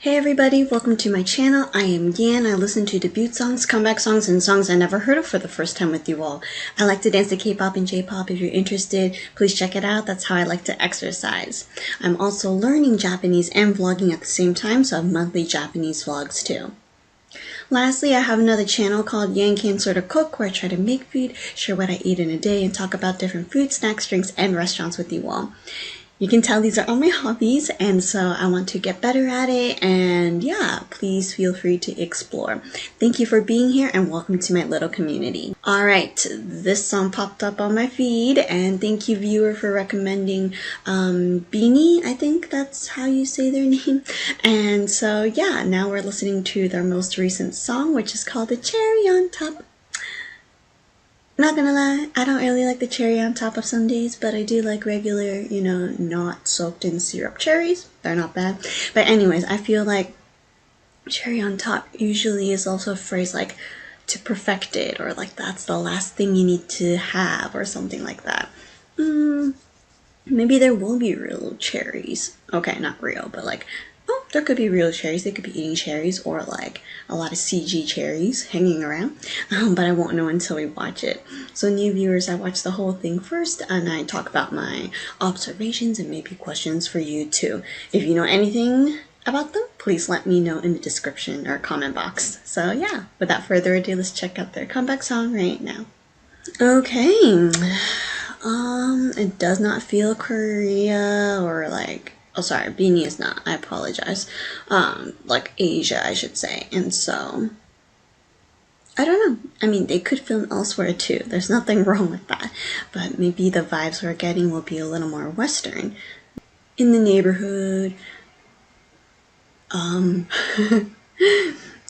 Hey everybody, welcome to my channel. I am Yan. I listen to debut songs, comeback songs, and songs I never heard of for the first time with you all. I like to dance to K-pop and J-pop. If you're interested, please check it out. That's how I like to exercise. I'm also learning Japanese and vlogging at the same time, so I have monthly Japanese vlogs too. Lastly, I have another channel called Yan Can Sorta Cook, where I try to make food, share what I eat in a day, and talk about different food, snacks, drinks, and restaurants with you all. You can tell these are all my hobbies, and so I want to get better at it, and yeah, please feel free to explore. Thank you for being here, and welcome to my little community. Alright, this song popped up on my feed, and thank you viewer for recommending BINI, I think that's how you say their name. And so yeah, now we're listening to their most recent song, which is called The Cherry on Top. Not gonna lie, I don't really like the cherry on top of sundaes, but I do like regular, not soaked in syrup cherries. They're not bad. But anyways, I feel like cherry on top usually is also a phrase like to perfect it, or like that's the last thing you need to have, or something like that. Maybe there will be real cherries. Okay, not real, but like, oh, there could be real cherries. They could be eating cherries, or like a lot of CG cherries hanging around. But I won't know until we watch it. So new viewers, I watch the whole thing first, and I talk about my observations and maybe questions for you too. If you know anything about them, please let me know in the description or comment box. So yeah, without further ado, let's check out their comeback song right now. Okay, it does not feel Korea or like, oh sorry, BINI is not, I apologize, like Asia I should say. And so I don't know, I mean they could film elsewhere too, there's nothing wrong with that, but maybe the vibes we're getting will be a little more Western. In the neighborhood,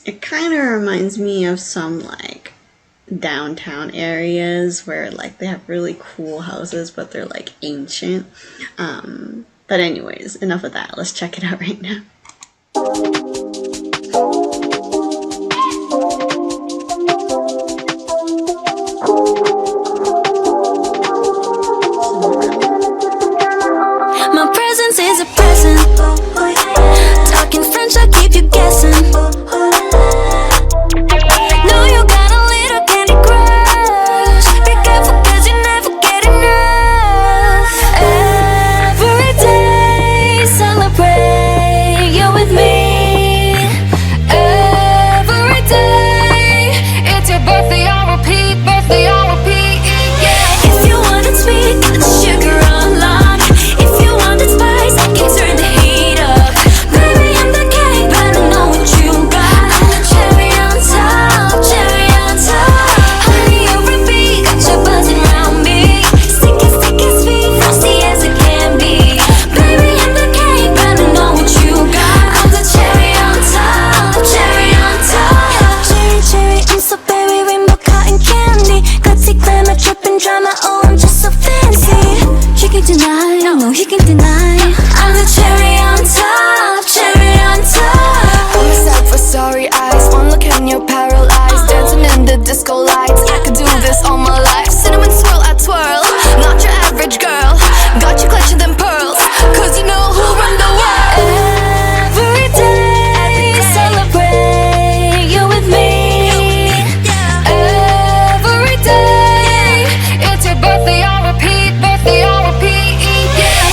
it kind of reminds me of some like downtown areas where like they have really cool houses but they're like ancient. But anyways, enough of that. Let's check it out right now. My presence is a present. Talking French, I'll keep you guessing. Know you got a little candy crush. Be careful 'cause you never get enough. Every day celebrate, you're with me. Every day it's your birthday, I'll repeat, yeah. If you want it sweet, got the sugar on lock. If you want it spice, I can turn the heat up. Baby, I'm the king, better know what you got. I'm the cherry on top, cherry on top. Honey, you're a bee, got you buzzing around me. Sticky, sticky, sweet, frosty as it can be. Baby, I'm the king, better know what you got. I'm the cherry on top, cherry on top. Cherry, cherry, I'm so berry, rainbow cotton candy. Gutsy, glamour, dripping drama, oh I'm just so fancy. He can deny, no he can deny. I'm the cherry on top, cherry on top. I'm a sad for sorry eyes, one look and you're paralyzed. Dancing in the disco lights, I could do this all my life. Cinnamon swirl, I twirl, not your average girl. Got you clutching them pearls, 'cause you know who run the world. Every day celebrate, you're with me. Every day it's your birthday, I'll repeat, yeah.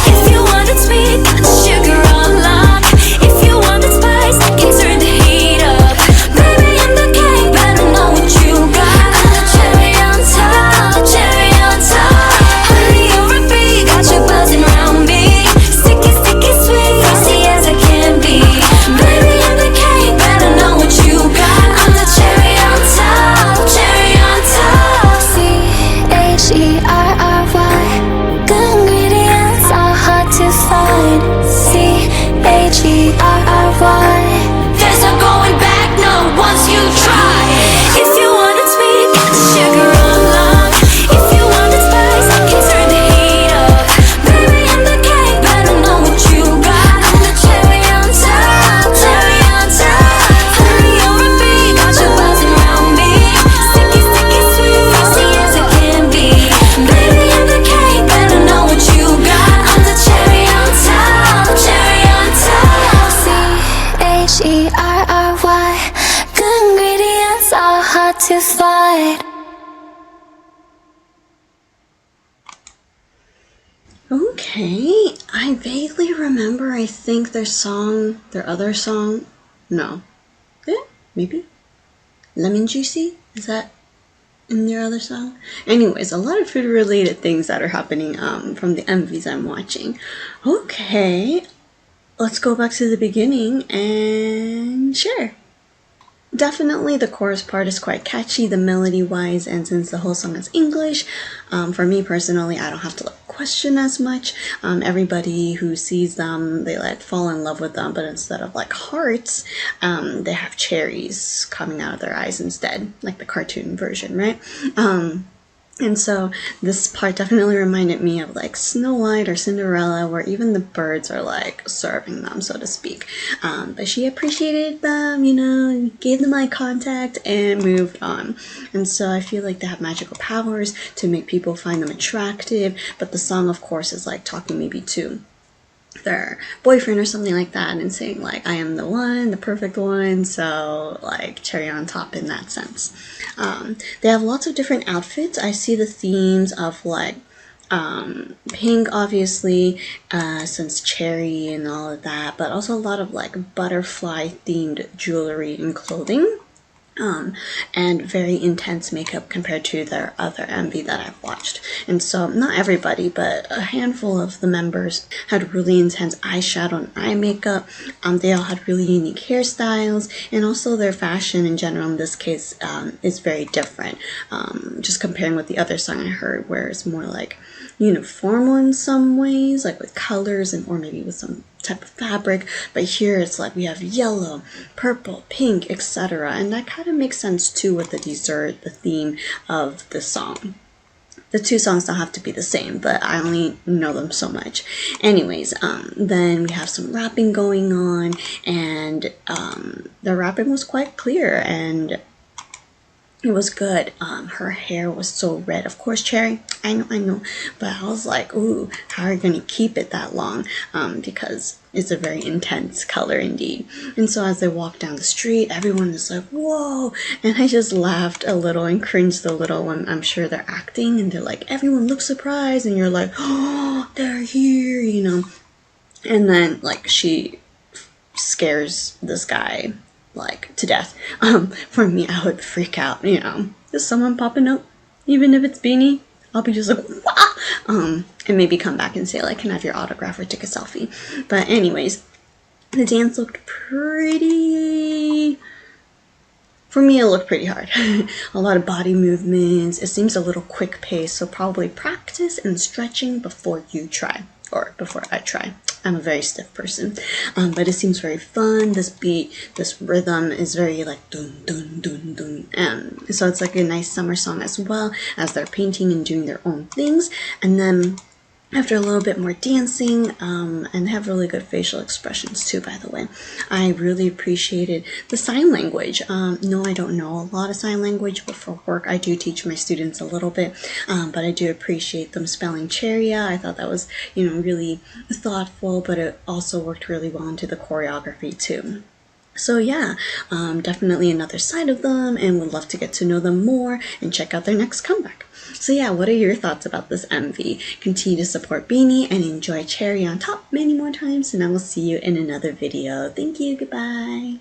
If you want it sweet, got the sugar on lock. If you want it spice, I can turn the heat up. Baby, I'm the king, better know what you got. I'm the cherry on top, cherry on top. Honey, you're a bee, got you buzzing around me. Sticky, sticky, sweet, frosty as it can be. Baby, I'm the king, better know what you got. I'm the cherry on top, cherry on top. CHERRY, good ingredients are hard to find. CHERRY, there's no going back, no, once you try. If you want it sweet, got the sugar on lock. If you want it spice, I can turn the heat up. Baby, I'm the king, better know what you got. I'm the cherry on top, cherry on top. Honey, you're a bee, got you buzzing around me. Sticky, sticky, sweet, frosty as it can be. Baby, I'm the king, better know what you got. I'm the cherry on top, cherry on top. Okay, I vaguely remember, I think their other song, no. Maybe? Lemon Juicy? Is that in their other song? Anyways, a lot of food related things that are happening from the MVs I'm watching. Okay, let's go back to the beginning and share. Definitely the chorus part is quite catchy, the melody wise, and since the whole song is English, for me personally, I don't have to question as much. Everybody who sees them, they fall in love with them, but instead of hearts, they have cherries coming out of their eyes instead, like the cartoon version, right? And so this part definitely reminded me of Snow White or Cinderella, where even the birds are serving them, so to speak. But she appreciated them, gave them eye contact and moved on. And so I feel like they have magical powers to make people find them attractive. But the song, of course, is talking maybe to their boyfriend or something like that and saying I am the one, the perfect one, so cherry on top in that sense. They have lots of different outfits. I see the themes of pink, obviously, since cherry and all of that, but also a lot of butterfly themed jewelry and clothing. And very intense makeup compared to their other MV that I've watched. And so, not everybody, but a handful of the members had really intense eyeshadow and eye makeup. They all had really unique hairstyles, and also their fashion in general, in this case, is very different. Just comparing with the other song I heard, where it's more uniform in some ways, with colors and or maybe with some type of fabric, but here it's we have yellow, purple, pink, etc. And that kind of makes sense too with the dessert, the theme of the song. The two songs don't have to be the same, but I only know them so much. Anyways, then we have some rapping going on, and the rapping was quite clear and it was good. Her hair was so red. Of course, cherry. I know. But I was ooh, how are you going to keep it that long? Because it's a very intense color indeed. And so as they walk down the street, everyone is whoa. And I just laughed a little and cringed a little when I'm sure they're acting. And they're everyone looks surprised. And you're oh, they're here, And then, she scares this guy to death. For me, I would freak out, Is someone popping up? Even if it's Beanie, I'll be just wah! And maybe come back and say can I have your autograph or take a selfie? But anyways, the dance looked pretty... For me, it looked pretty hard. A lot of body movements. It seems a little quick pace, so probably practice and stretching before you try. Or before I try. I'm a very stiff person. But it seems very fun. This beat, this rhythm is very dun dun dun dun. And so it's a nice summer song as well, as they're painting and doing their own things. And then after a little bit more dancing, and have really good facial expressions too, by the way. I really appreciated the sign language. No, I don't know a lot of sign language, but for work I do teach my students a little bit. But I do appreciate them spelling Cheria. I thought that was, really thoughtful, but it also worked really well into the choreography too. So yeah, definitely another side of them, and would love to get to know them more and check out their next comeback. So yeah, what are your thoughts about this MV? Continue to support Beanie and enjoy Cherry on Top many more times, and I will see you in another video. Thank you, goodbye!